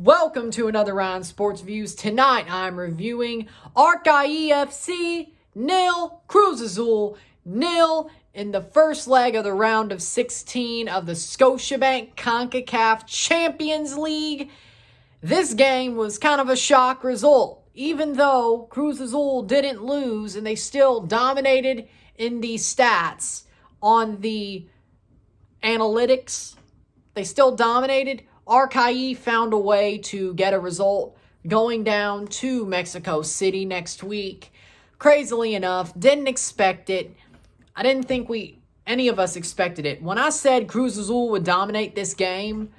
Welcome to another round of Sports Views. Tonight I'm reviewing Arcahaie FC 0, Cruz Azul 0 in the first leg of the round of 16 of the Scotiabank Concacaf Champions League. This game was kind of a shock result, even though Cruz Azul didn't lose and they still dominated in the stats on the analytics. They still dominated. Arcahaie found a way to get a result going down to Mexico City next week. Crazily enough, didn't expect it. I didn't think any of us expected it. When I said Cruz Azul would dominate this game,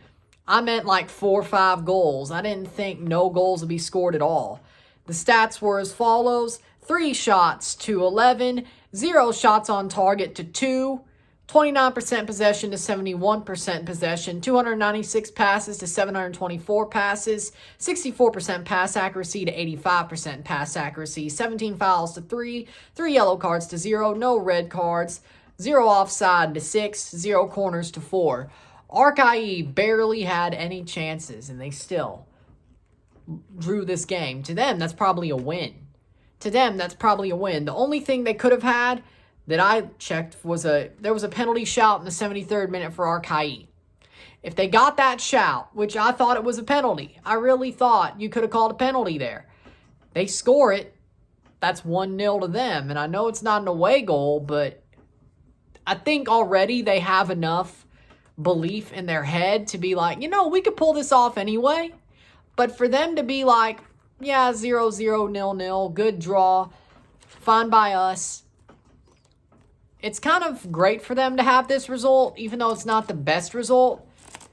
I meant like 4 or 5 goals. I didn't think no goals would be scored at all. The stats were as follows: 3 shots to 11, 0 shots on target to 2, 29% possession to 71% possession, 296 passes to 724 passes, 64% pass accuracy to 85% pass accuracy, 17 fouls to 3, 3 yellow cards to 0, no red cards, 0 offside to 6, 0 corners to 4. Arcahaie barely had any chances, and they still drew this game. To them, that's probably a win. The only thing they could have had that I checked was there was a penalty shout in the 73rd minute for Arcahaie. If they got that shout, which I thought it was a penalty, I really thought you could have called a penalty there. They score it, that's 1-0 to them. And I know it's not an away goal, but I think already they have enough belief in their head to be like, we could pull this off anyway. But for them to be like, 0-0, 0-0, good draw, fine by us. It's kind of great for them to have this result, even though it's not the best result.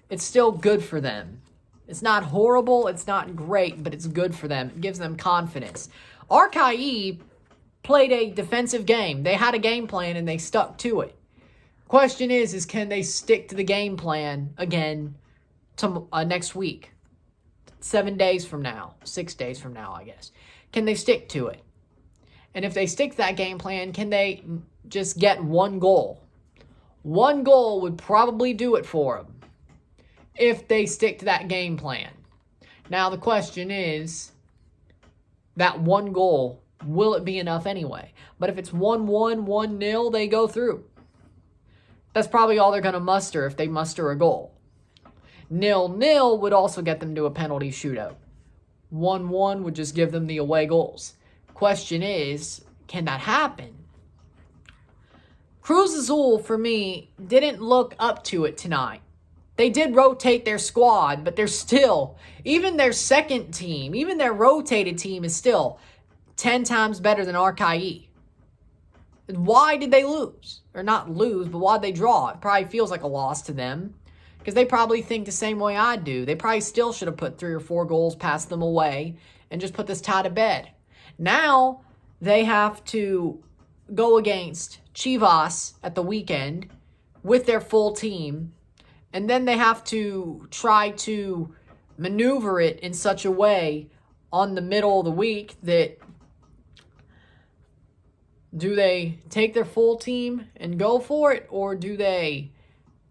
It's still good for them. It's not horrible, it's not great, but it's good for them. It gives them confidence. Arcahaie played a defensive game. They had a game plan and they stuck to it. Question is can they stick to the game plan again next week? 7 days from now. 6 days from now, I guess. Can they stick to it? And if they stick to that game plan, can they just get 1 goal? 1 goal would probably do it for them if they stick to that game plan. Now, the question is, that 1 goal, will it be enough anyway? But if it's 1-1, 1-0, they go through. That's probably all they're going to muster if they muster a goal. 0-0 would also get them to a penalty shootout. 1-1 would just give them the away goals. Question is, can that happen? Cruz Azul, for me, didn't look up to it tonight. They did rotate their squad, but they're still, even their second team, even their rotated team is still 10 times better than Arcahaie. Why did they lose? Or not lose, but why did they draw? It probably feels like a loss to them, because they probably think the same way I do. They probably still should have put 3 or 4 goals past them away and just put this tie to bed. Now, they have to go against Chivas at the weekend with their full team, and then they have to try to maneuver it in such a way on the middle of the week that do they take their full team and go for it, or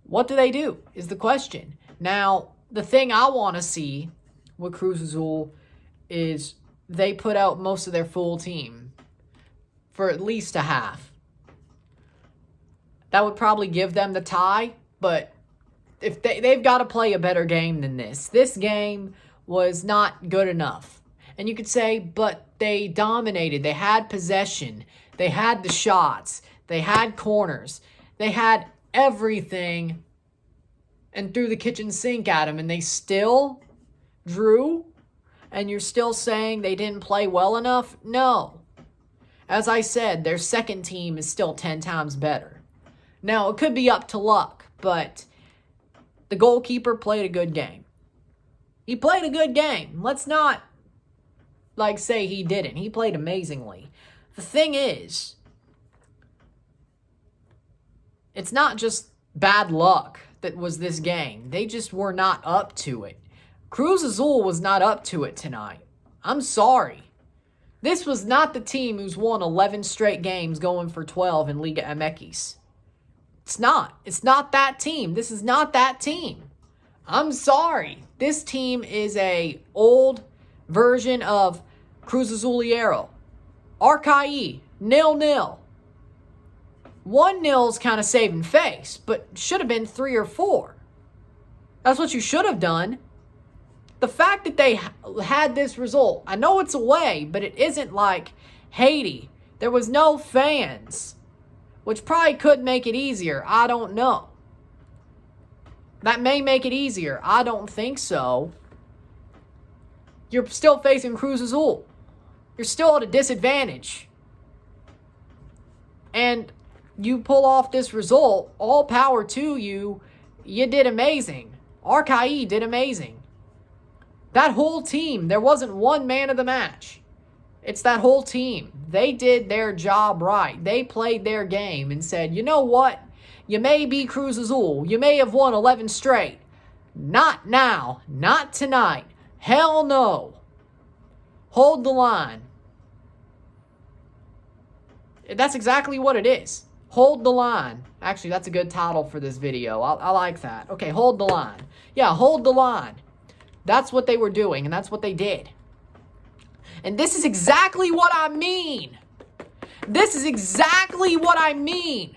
what do they do is the question. Now, the thing I want to see with Cruz Azul is they put out most of their full team for at least a half. That would probably give them the tie, but if they've got to play a better game than this. This game was not good enough. And you could say, but they dominated. They had possession. They had the shots. They had corners. They had everything and threw the kitchen sink at them, and they still drew? And you're still saying they didn't play well enough? No. As I said, their second team is still 10 times better. Now, it could be up to luck, but the goalkeeper played a good game. He played a good game. Let's not, say he didn't. He played amazingly. The thing is, it's not just bad luck that was this game. They just were not up to it. Cruz Azul was not up to it tonight. I'm sorry. This was not the team who's won 11 straight games going for 12 in Liga MX. It's not. It's not that team. This is not that team. I'm sorry. This team is a old version of Cruz Azul. Arcahaie, 0-0. 1-0's kind of saving face, but should have been 3 or 4. That's what you should have done. The fact that they had this result, I know it's away, but it isn't like Haiti. There was no fans, which probably could make it easier. I don't know. That may make it easier. I don't think so. You're still facing Cruz Azul. You're still at a disadvantage. And you pull off this result, all power to you. You did amazing. Arcahaie did amazing. That whole team, there wasn't one man of the match. It's that whole team. They did their job right. They played their game and said, you know what? You may be Cruz Azul. You may have won 11 straight. Not now. Not tonight. Hell no. Hold the line. That's exactly what it is. Hold the line. Actually, that's a good title for this video. I like that. Okay, hold the line. Yeah, hold the line. That's what they were doing, and that's what they did. And this is exactly what I mean. This is exactly what I mean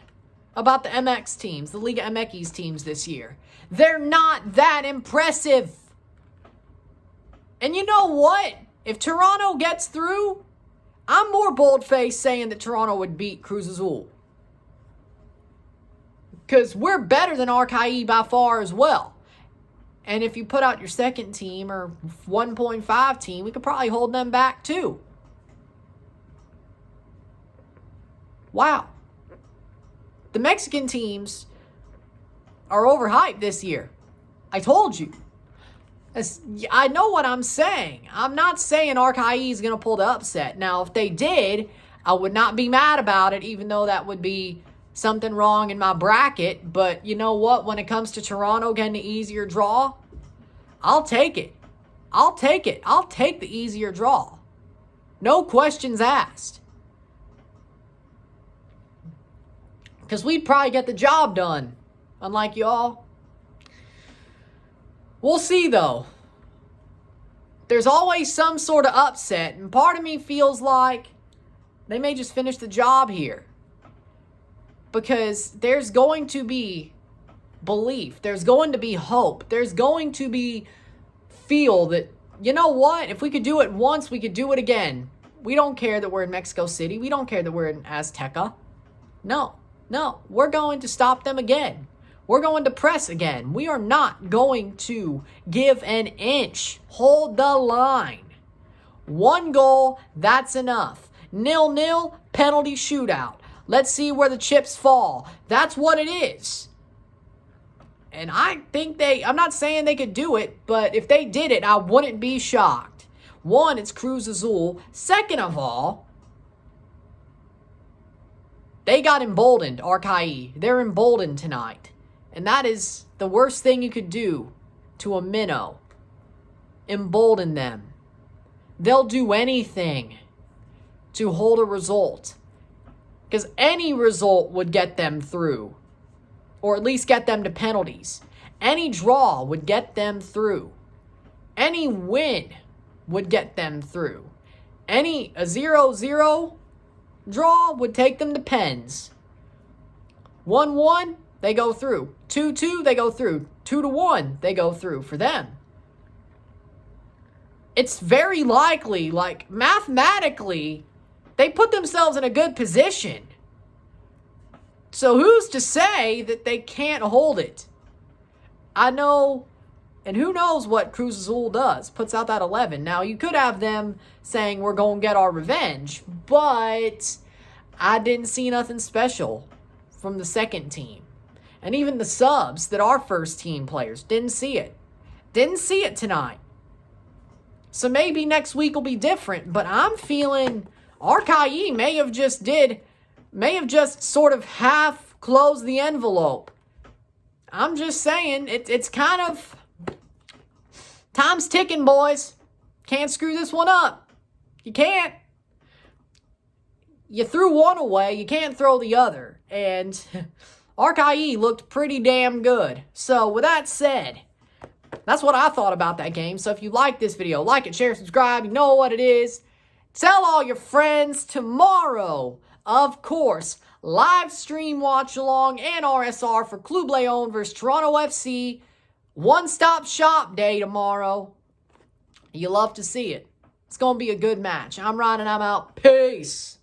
about the MX teams, the Liga MX teams this year. They're not that impressive. And you know what? If Toronto gets through, I'm more bold-faced saying that Toronto would beat Cruz Azul. Because we're better than Arcahaie by far as well. And if you put out your second team or 1.5 team, we could probably hold them back too. Wow. The Mexican teams are overhyped this year. I told you. I know what I'm saying. I'm not saying Arcahaie is going to pull the upset. Now, if they did, I would not be mad about it, even though that would be something wrong in my bracket. But you know what? When it comes to Toronto getting the easier draw, I'll take it. I'll take it. I'll take the easier draw. No questions asked. Because we'd probably get the job done, unlike y'all. We'll see, though. There's always some sort of upset, and part of me feels like they may just finish the job here. Because there's going to be belief. There's going to be hope. There's going to be feel that, you know what? If we could do it once, we could do it again. We don't care that we're in Mexico City. We don't care that we're in Azteca. No. We're going to stop them again. We're going to press again. We are not going to give an inch. Hold the line. 1 goal, that's enough. 0-0, penalty shootout. Let's see where the chips fall. That's what it is. And I think I'm not saying they could do it, but if they did it, I wouldn't be shocked. 1, it's Cruz Azul. Second of all, they got emboldened, Arcahaie. They're emboldened tonight. And that is the worst thing you could do to a minnow. Embolden them. They'll do anything to hold a result. Because any result would get them through. Or at least get them to penalties. Any draw would get them through. Any win would get them through. A 0-0 draw would take them to pens. 1-1, they go through. 2-2, they go through. 2-1, they go through for them. It's very likely, like mathematically, they put themselves in a good position. So who's to say that they can't hold it? I know, and who knows what Cruz Azul does, puts out that 11. Now, you could have them saying we're going to get our revenge, but I didn't see nothing special from the second team. And even the subs that are first team players didn't see it. Didn't see it tonight. So maybe next week will be different, but I'm feeling Arcahaie may have just sort of half closed the envelope. I'm just saying, it's kind of, time's ticking, boys. Can't screw this one up. You can't. You threw one away, you can't throw the other. And Arcahaie looked pretty damn good. So with that said, That's what I thought about that game. So if you like this video, like it, share, subscribe. You know what it is. Tell all your friends. Tomorrow, of course, live stream watch along and RSR for Club Leon versus Toronto FC. One-stop shop day tomorrow. You love to see it. It's going to be a good match. I'm Ryan and I'm out. Peace.